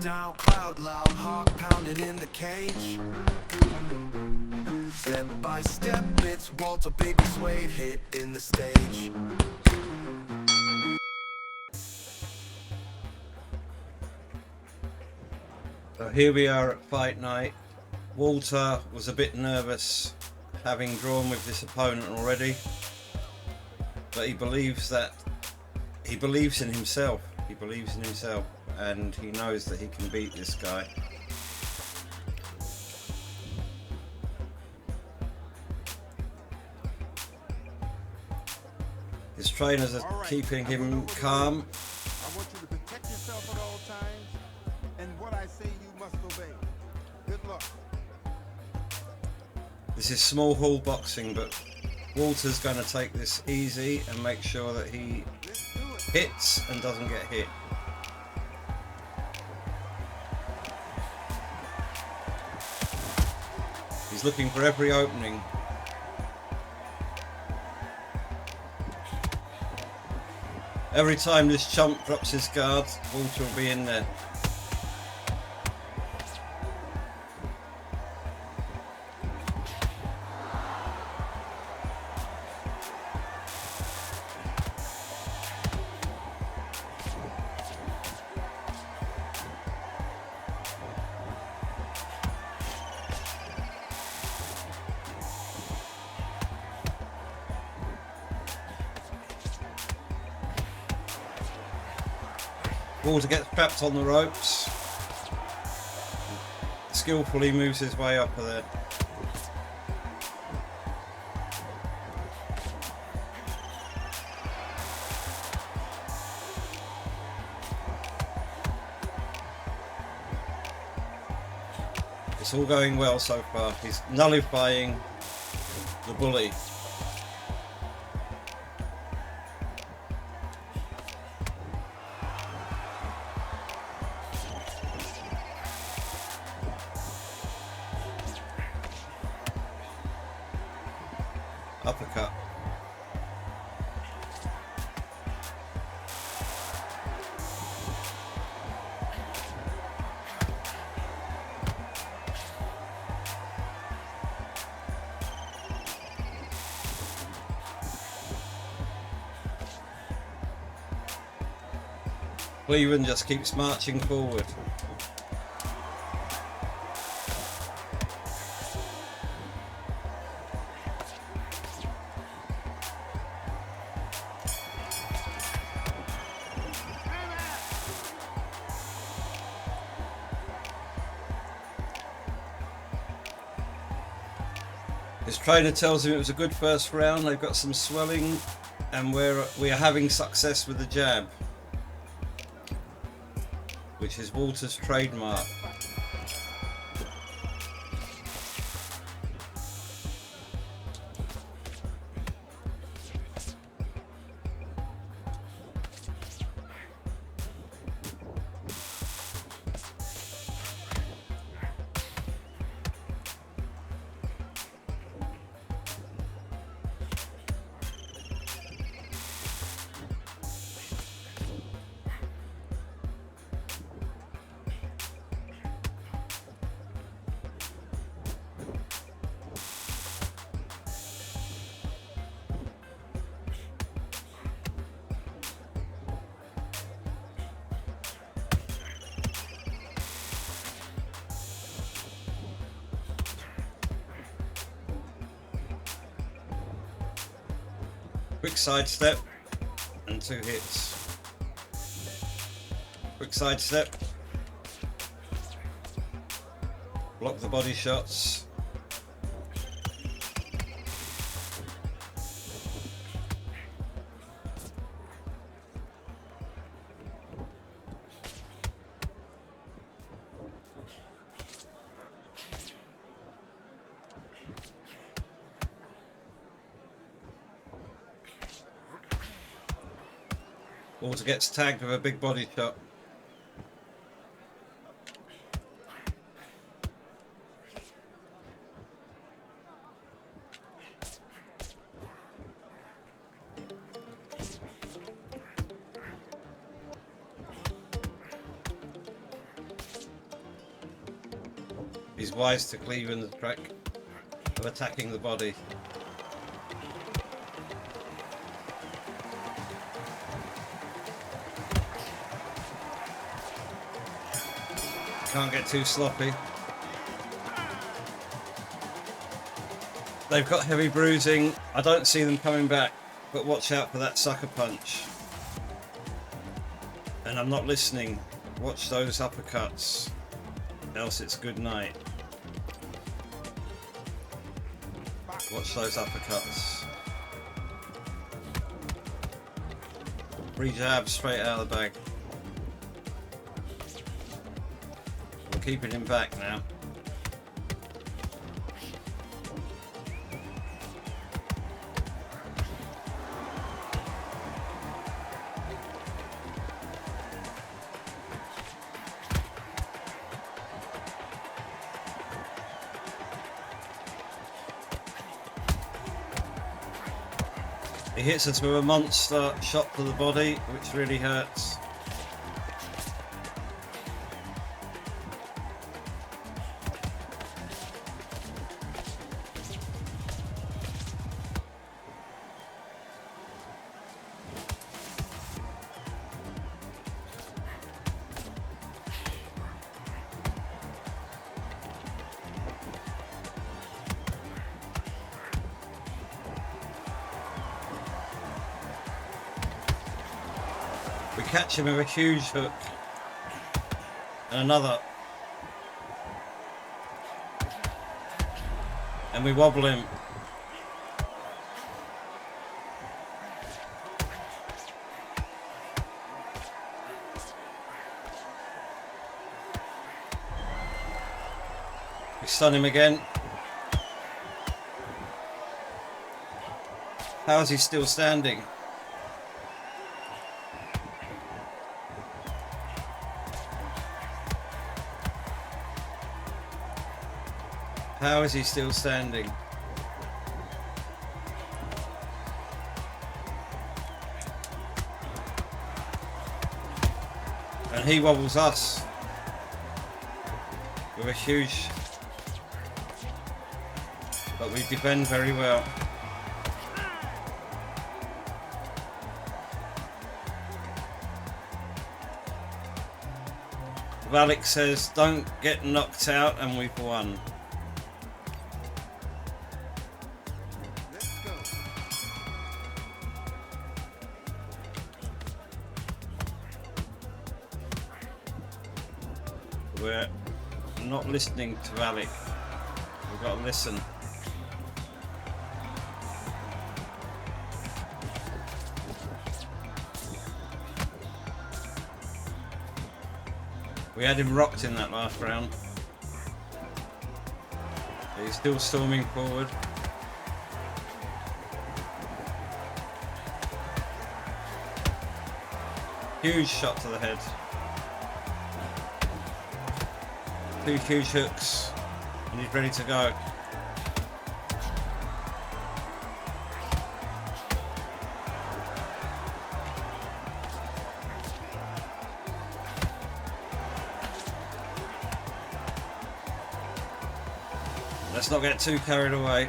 down, cloud loud, heart pounding in the cage. Step by step, it's Walter, big suede hit in the stage. So here we are at fight night. Walter was a bit nervous having drawn with this opponent already, but he believes in himself. He believes in himself and he knows that he can beat this guy. His trainers are keeping him calm. I want you to protect yourself at all times, and what I say you must obey. Good luck. This is small hall boxing, but Walter's going to take this easy and make sure that he hits and doesn't get hit. He's looking for every opening. Every time this chump drops his guard, Walter will be in there. Walter gets trapped on the ropes. Skillfully moves his way up there. It's all going well so far. He's nullifying the bully. Uppercut. Cleveland just keeps marching forward. His trainer tells him it was a good first round. They've got some swelling and we are having success with the jab, which is Walter's trademark. Quick sidestep and 2 hits. Quick sidestep. Block the body shots. Walter gets tagged with a big body shot. He's wise to Cleveland the trick of attacking the body. Can't get too sloppy. They've got heavy bruising. I don't see them coming back, but watch out for that sucker punch. And I'm not listening. Watch those uppercuts, else it's good night. Watch those uppercuts. 3 jabs straight out of the bag. I'm keeping him back now. He hits us with a monster shot to the body, which really hurts. We catch him with a huge hook. And another. And we wobble him. We stun him again. How is he still standing? How is he still standing? And he wobbles us with a huge, but we defend very well. Valak says, don't get knocked out, and we've won. We're not listening to Valak. We've got to listen. We had him rocked in that last round. He's still storming forward. Huge shot to the head. 2 huge hooks, and he's ready to go. Let's not get too carried away.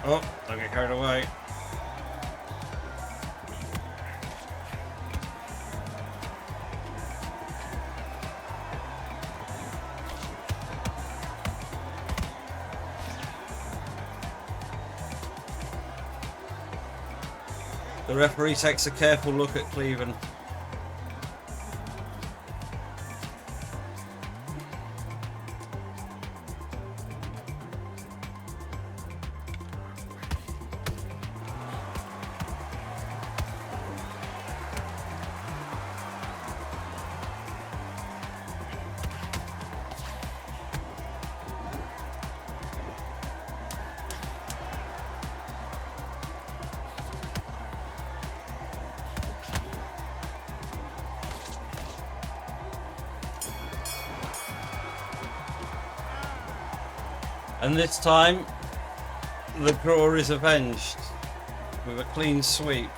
Oh, don't get carried away. The referee takes a careful look at Cleveland. And this time, the draw is avenged with a clean sweep.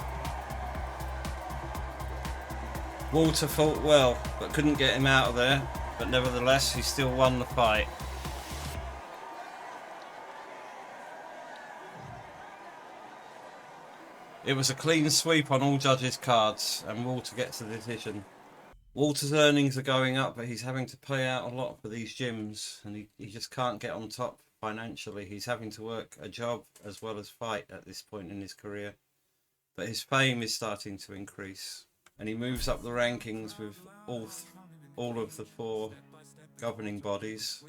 Walter fought well, but couldn't get him out of there. But nevertheless, he still won the fight. It was a clean sweep on all judges' cards, and Walter gets the decision. Walter's earnings are going up, but he's having to pay out a lot for these gyms, and he just can't get on top financially. He's having to work a job as well as fight at this point in his career. But his fame is starting to increase, and he moves up the rankings with all of the 4 governing bodies.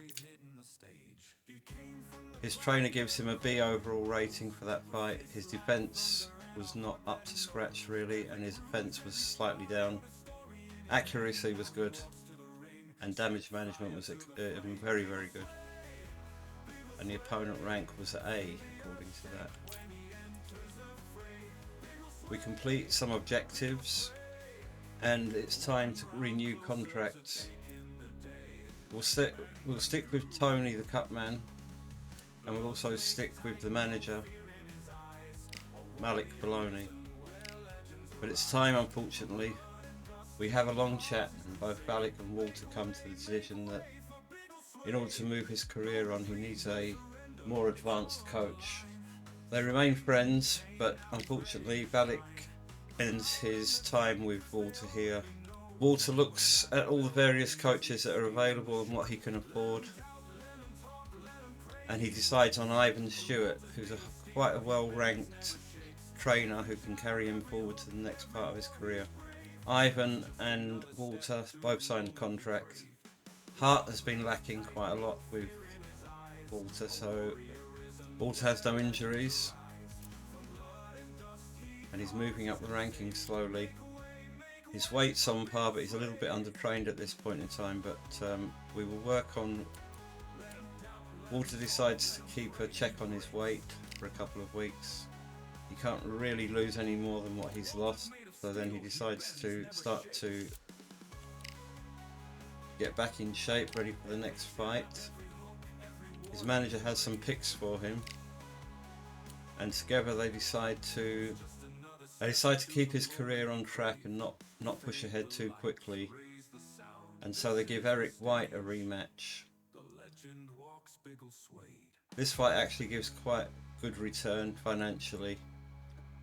His trainer gives him a B overall rating for that fight. His defense was not up to scratch really, and his offense was slightly down. Accuracy was good, and damage management was very, very good. And the opponent rank was A, according to that. We complete some objectives, and it's time to renew contracts. We'll stick with Tony, the cut man, and we'll also stick with the manager, Malik Bologna. But it's time, unfortunately. We have a long chat, and both Malik and Walter come to the decision that in order to move his career on, he needs a more advanced coach. They remain friends, but unfortunately Malik ends his time with Walter here. Walter looks at all the various coaches that are available and what he can afford, and he decides on Ivan Stewart, who's quite a well-ranked trainer who can carry him forward to the next part of his career. Ivan and Walter both signed a contract. Hart has been lacking quite a lot with Walter, so Walter has no injuries, and he's moving up the rankings slowly. His weight's on par, but he's a little bit undertrained at this point in time, but we will work on... Walter decides to keep a check on his weight for a couple of weeks. He can't really lose any more than what he's lost, so then he decides to start to get back in shape, ready for the next fight. His manager has some picks for him, and together they decide to keep his career on track and not push ahead too quickly, and so they give Eric White a rematch. This fight actually gives quite good return financially,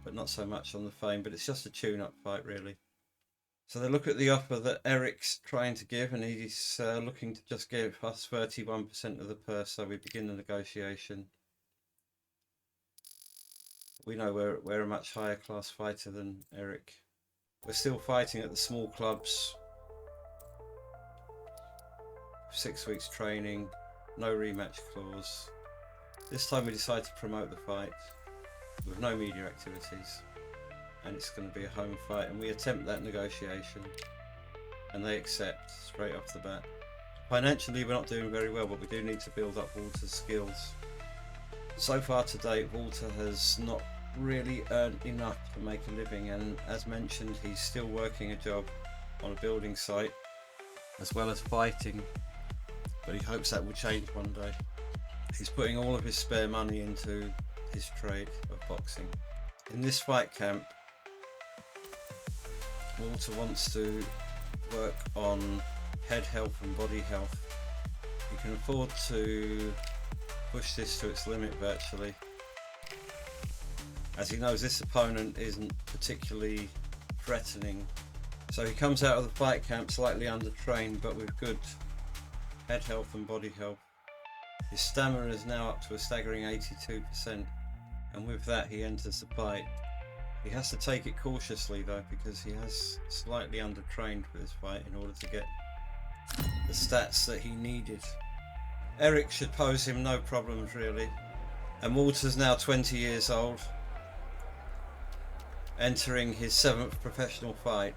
but not so much on the fame, but it's just a tune-up fight really. So they look at the offer that Eric's trying to give, and he's looking to just give us 31% of the purse, so we begin the negotiation. We know we're a much higher class fighter than Eric. We're still fighting at the small clubs. 6 weeks training, no rematch clause. This time we decide to promote the fight with no media activities, and it's going to be a home fight, and we attempt that negotiation and they accept straight off the bat. Financially we're not doing very well, but we do need to build up Walter's skills. So far to date, Walter has not really earned enough to make a living, and as mentioned, he's still working a job on a building site as well as fighting, but he hopes that will change one day. He's putting all of his spare money into his trade of boxing. In this fight camp, Walter wants to work on head health and body health. He can afford to push this to its limit virtually, as he knows this opponent isn't particularly threatening. So he comes out of the fight camp slightly undertrained, but with good head health and body health. His stamina is now up to a staggering 82%, and with that he enters the fight. He has to take it cautiously though, because he has slightly undertrained for this fight in order to get the stats that he needed. Eric should pose him no problems really, and Walter's now 20 years old, entering his 7th professional fight.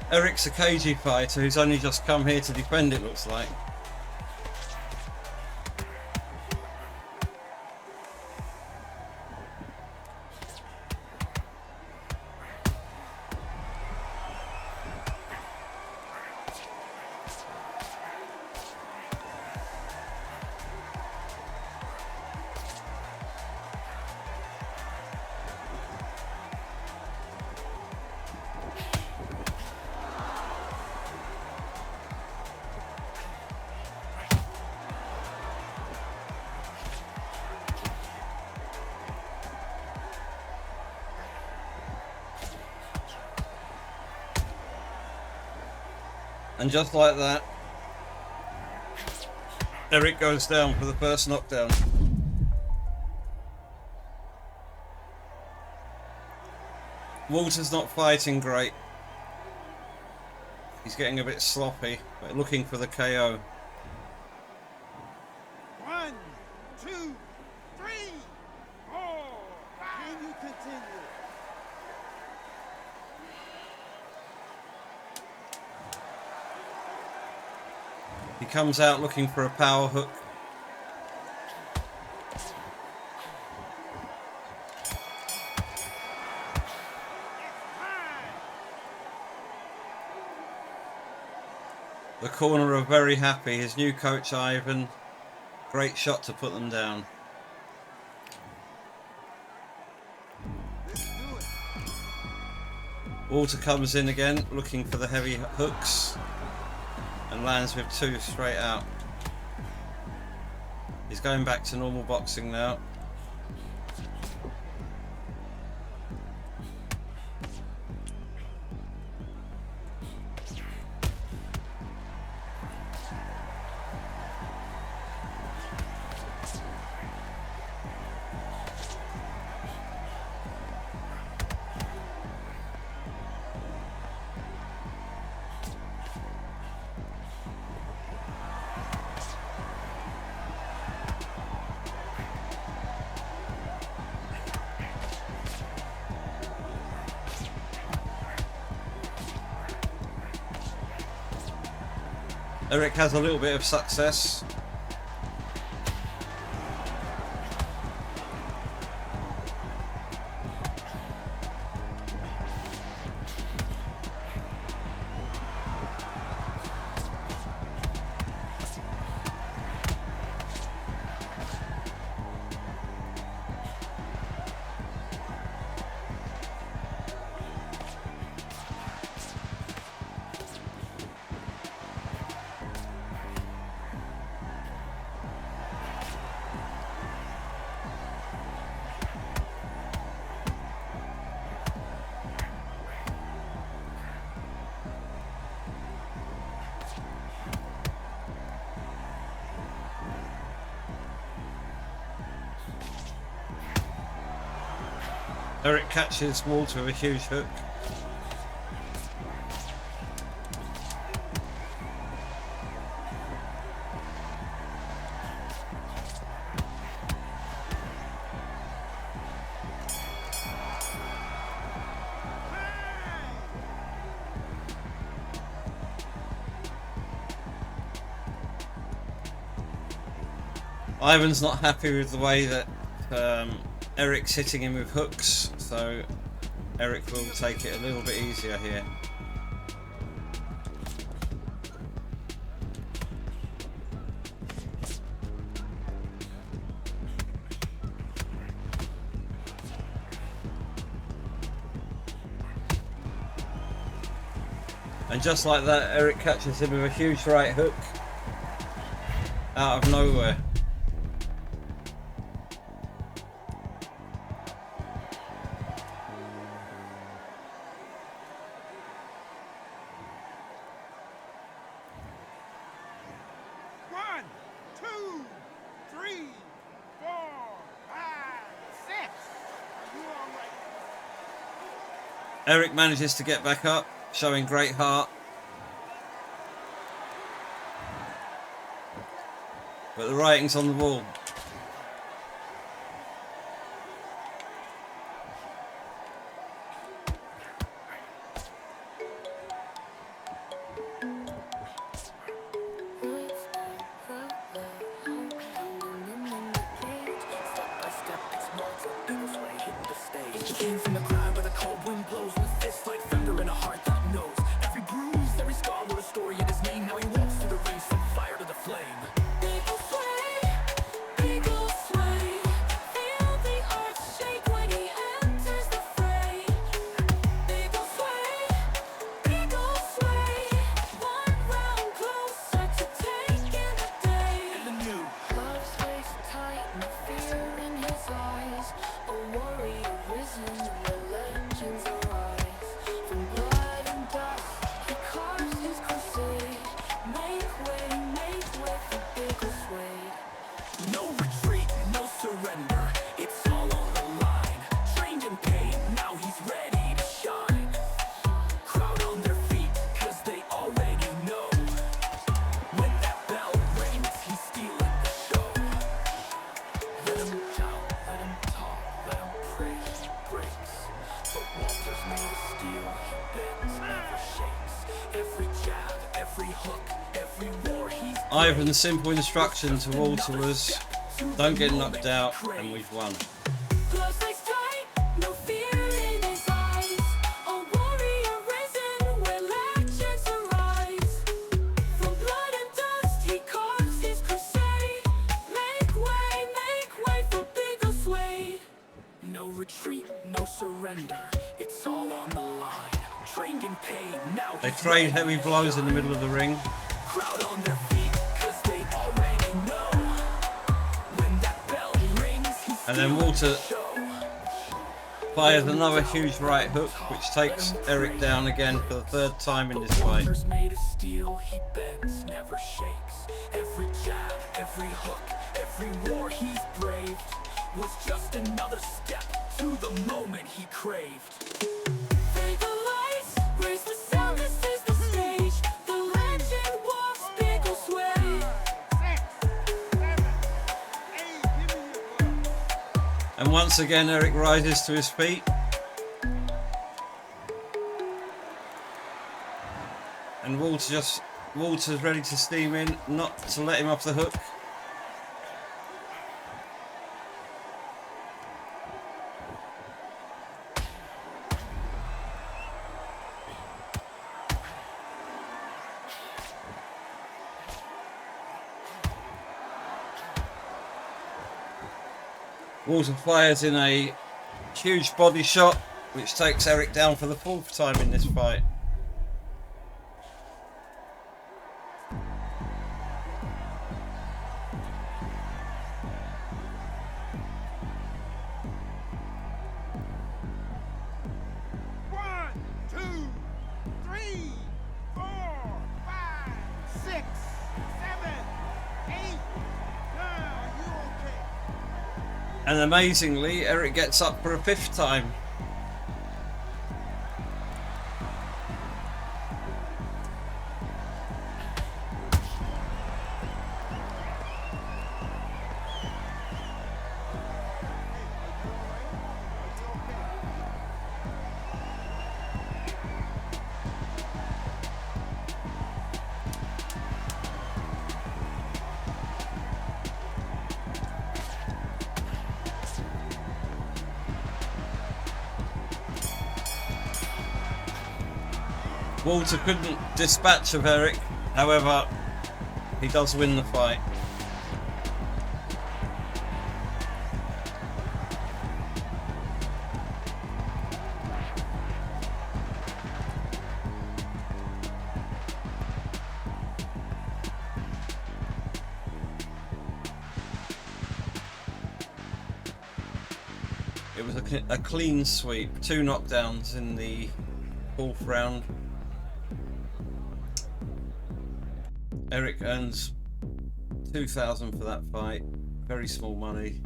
Eric's a cagey fighter who's only just come here to defend, it looks like. And just like that, Eric goes down for the first knockdown. Walter's not fighting great. He's getting a bit sloppy, but looking for the KO. 1, 2, 3, 4. Can you continue? He comes out looking for a power hook. The corner are very happy. His new coach Ivan, great shot to put them down. Let's do it. Walter comes in again looking for the heavy hooks and lands with 2 straight out. He's going back to normal boxing now. Eric has a little bit of success. Eric catches Walter with a huge hook. Ivan's not happy with the way that Eric's hitting him with hooks, so Eric will take it a little bit easier here. And just like that, Eric catches him with a huge right hook out of nowhere. Eric manages to get back up, showing great heart. But the writing's on the wall. came from the ground where the cold wind blows, with fists like thunder and a heart that knows. Every bruise, every scar with a story in his name. Now he walks through the ring, set fire to the flame. Eagle sway, feel the earth shake when he enters the fray. Eagle sway, one round closer to taking the day. And the new. Love stays tight, no fear in his eyes. A warrior risen where legends arise. From blood and dust, he carves his crusade. Make way for Biggleswade. No retreat, no surrender, it's all on the line. Trained in pain, now he's ready to shine. Crowd on their feet, cause they already know. When that bell rings, he's stealing the show. Let him doubt, let him talk, let him pray, he breaks. But Walter's made of steel, he bends, never shakes. Every jab, every hook, every war he's Ivan's simple instruction to Walter was, don't get knocked out, and we've won. Love stays tight, no fear in his eyes. A warrior risen where legends arise. From blood and dust, he carves his crusade. Make way for Biggleswade. no retreat, no surrender, it's all on the line. Trained in pain, now They he's trade ready heavy blows in the middle of the ring. crowd on their feet, cause they already know. When that bell rings, he's And then Walter fires another huge right hook, which takes Eric down again for the third time in this fight. Walter's made of steel, he bends, never shakes. Every jab, every hook, every war he's braved was just another step to the moment he craved. Fade the lights, raise the sound, this is the stage. The legend walks Biggleswade. 6, 7, 8. Give me your glove. And once again Eric rises to his feet. And Walter's ready to steam in, not to let him off the hook. Walter fires in a huge body shot, which takes Eric down for the fourth time in this fight. One, 2, 3, 4, 5, 6, 7, 8. Are you okay? And amazingly, Eric gets up for a fifth time. Walter couldn't dispatch of Eric, however, he does win the fight. It was a clean sweep, 2 knockdowns in the fourth round. Eric earns 2,000 for that fight, very small money.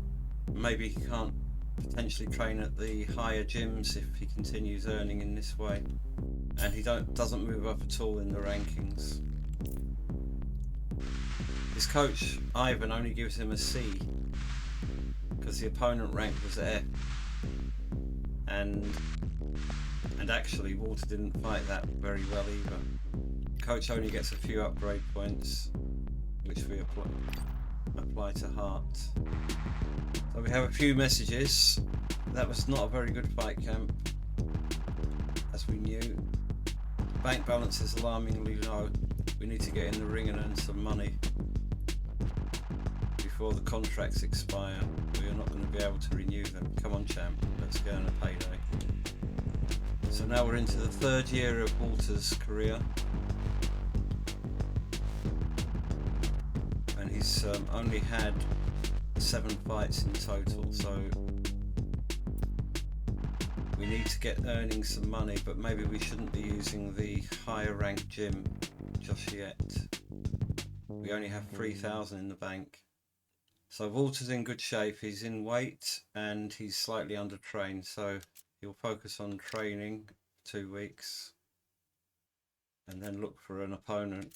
Maybe he can't potentially train at the higher gyms if he continues earning in this way, and he doesn't move up at all in the rankings. His coach Ivan only gives him a C because the opponent rank was F, and actually Walter didn't fight that very well either. Coach only gets a few upgrade points, which we apply to Hart. So we have a few messages. That was not a very good fight camp, as we knew. Bank balance is alarmingly low. We need to get in the ring and earn some money before the contracts expire. We are not going to be able to renew them. Come on, champ, let's go on a payday. So now we're into the third year of Walter's career, and he's only had 7 fights in total, so we need to get earning some money, but maybe we shouldn't be using the higher ranked gym just yet. We only have 3,000 in the bank. So Walter's in good shape. He's in weight and he's slightly undertrained, so he'll focus on training for 2 weeks and then look for an opponent.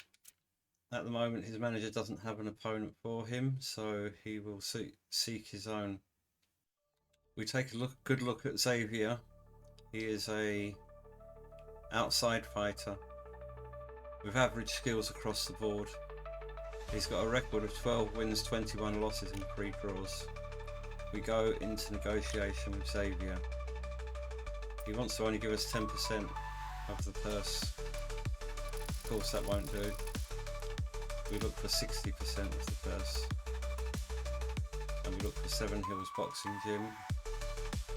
At the moment his manager doesn't have an opponent for him, so he will seek his own. We take a good look at Xavier. He is a outside fighter with average skills across the board. He's got a record of 12 wins, 21 losses and 3 draws. We go into negotiation with Xavier. He wants to only give us 10% of the purse. Of course that won't do. We look for 60% of the purse. And we look for 7 Hills Boxing Gym.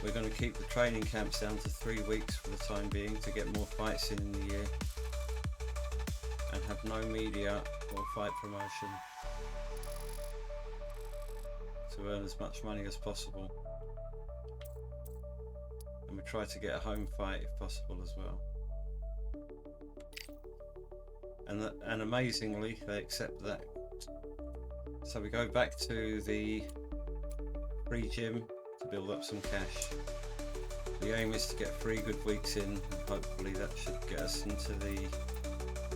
We're going to keep the training camps down to 3 weeks for the time being to get more fights in the year. And have no media or fight promotion to earn as much money as possible. And we try to get a home fight if possible as well. And amazingly they accept that. So we go back to the free gym to build up some cash. The aim is to get 3 good weeks in, and hopefully that should get us into the...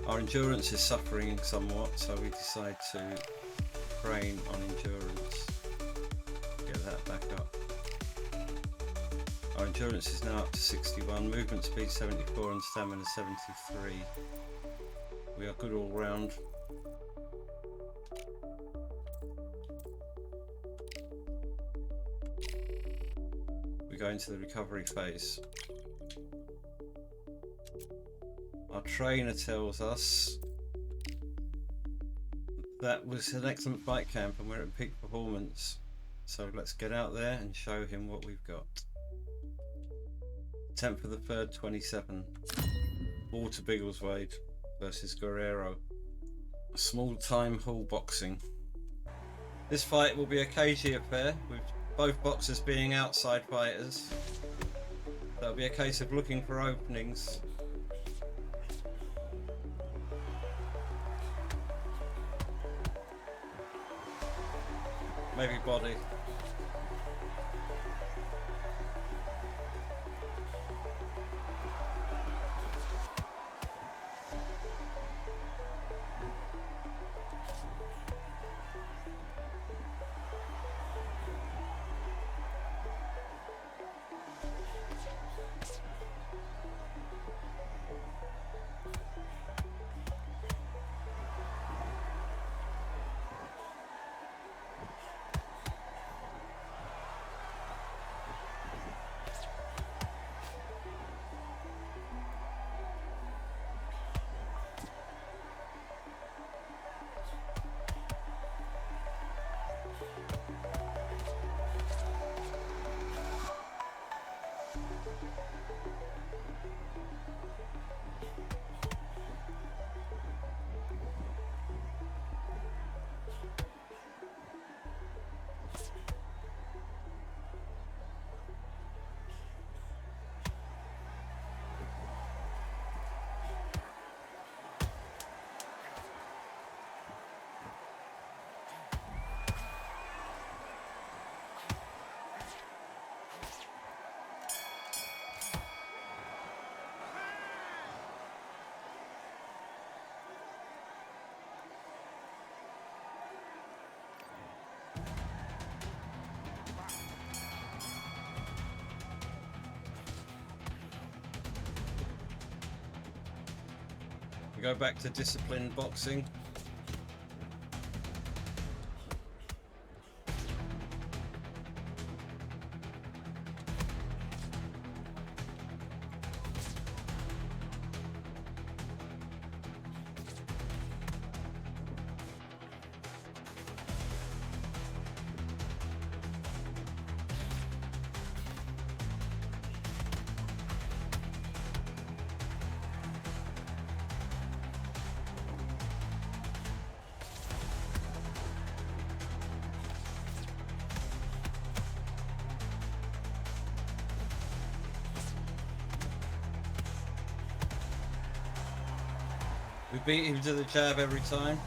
Our endurance is suffering somewhat, so we decide to train on endurance, get that back up. Our endurance is now up to 61, movement speed 74 and stamina 73. We are good all round. We go into the recovery phase. Our trainer tells us that was an excellent fight camp and we're at peak performance. So let's get out there and show him what we've got. 10th of the 3rd, 27. Walter Biggleswade versus Guerrero. Small time hall boxing. This fight will be a cagey affair with both boxers being outside fighters. That'll be a case of looking for openings. Maybe body. We go back to disciplined boxing. We beat him to the jab every time.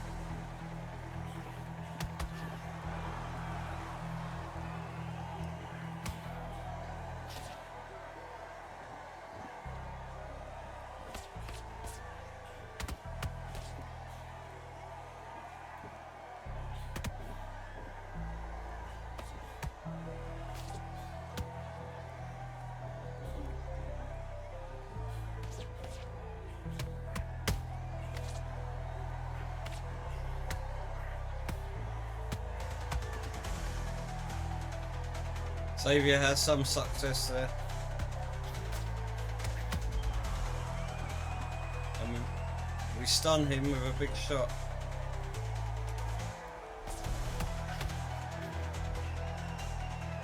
Xavier has some success there. And we stun him with a big shot.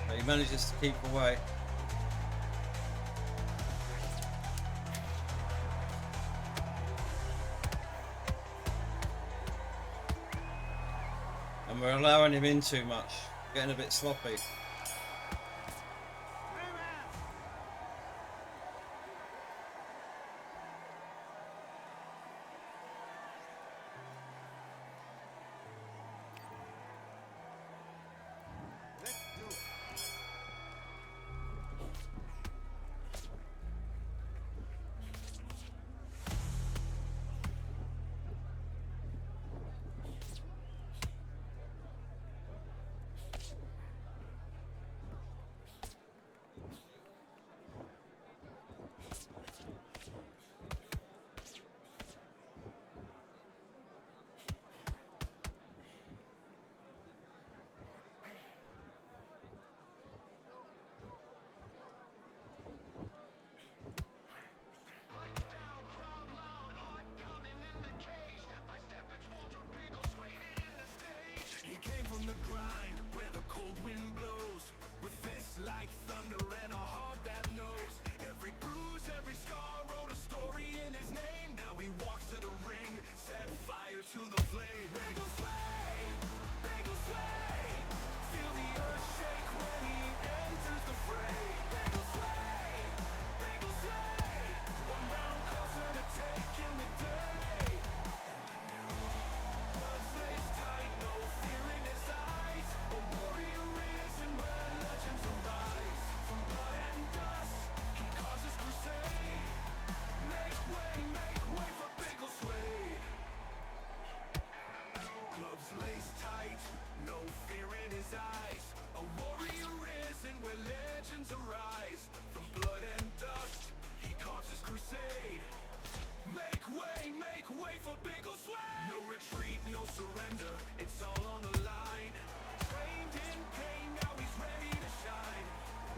But he manages to keep away. And we're allowing him in too much, getting a bit sloppy. Let's do it. He came from the grind where the cold wind blows, with fists like thunder and a heart that knows. Every bruise, every scar wrote a story in his name. Now he walks to the ring, set fire to the flame. Bagel sway, bagel sway. Feel the earth shake when he enters the fray. Bagel sway, bagel sway. One round closer to taking the day. Blood stays tight, no fear in his eyes. A warrior is and where legends arise. From blood and dust, he causes crusade. Make way for Biggleswade. Gloves laced tight, no fear in his eyes. A warrior is and where legends arise. From blood and dust, he causes crusade. Make way for Biggleswade. No retreat, no surrender, it's all on the line. Trained in pain, now he's ready to shine.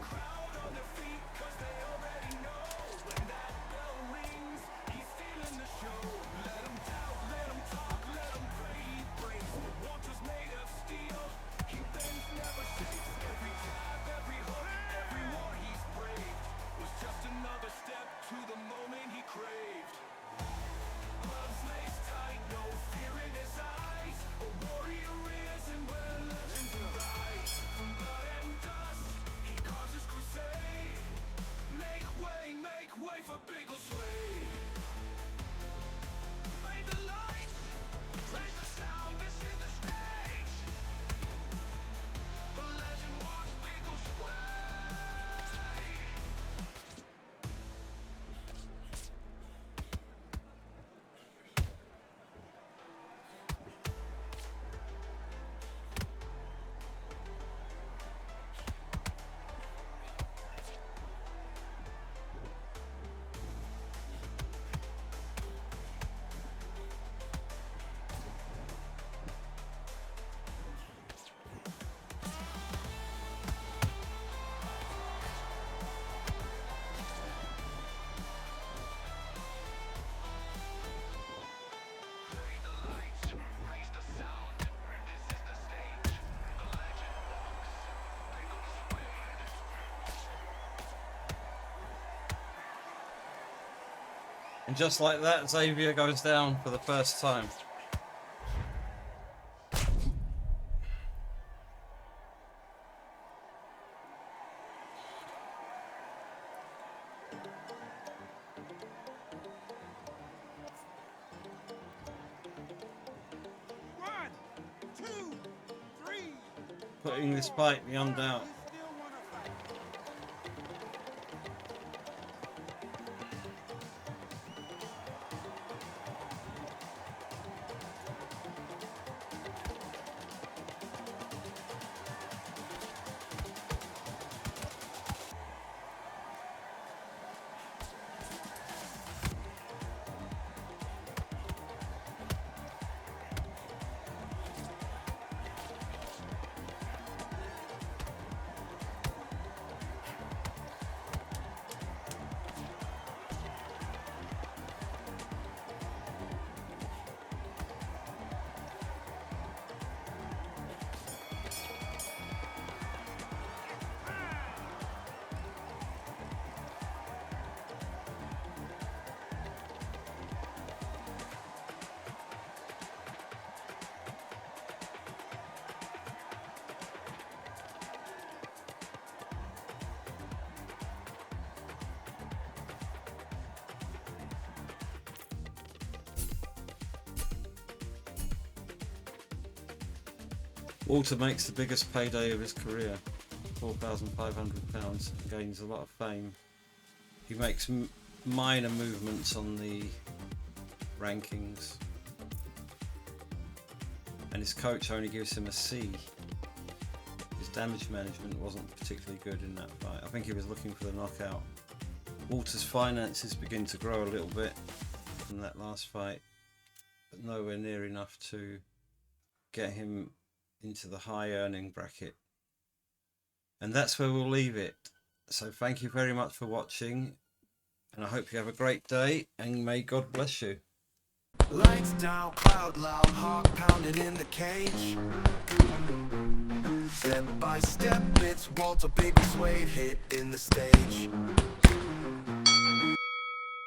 Crowd on their feet, cause they already know. When that bell rings, he's stealing the show. Let him doubt, let him talk, let him pray he breaks. The water's made of steel, he bends, never shakes. Every jab, every hook, every war he's braved was just another step to the moment he craved. Gloves laced tight, no fear in his eyes. A warrior is and where legends arise. From blood and dust, he causes crusade. Make way for Biggleswade. Raise the lights, raise the sound, this is the stage. The legend walks Biggleswade. And just like that, Xavier goes down for the first time. putting this fight beyond doubt. Walter makes the biggest payday of his career, £4,500, gains a lot of fame. He makes minor movements on the rankings, and his coach only gives him a C. His damage management wasn't particularly good in that fight. I think he was looking for the knockout. Walter's finances begin to grow a little bit from that last fight, but nowhere near enough to get him into the high earning bracket. And that's where we'll leave it. So thank you very much for watching, and I hope you have a great day, and may God bless you. Lights down, crowd loud, heart pounding in the cage. Step by step, it's Walter, big suede hit in the stage.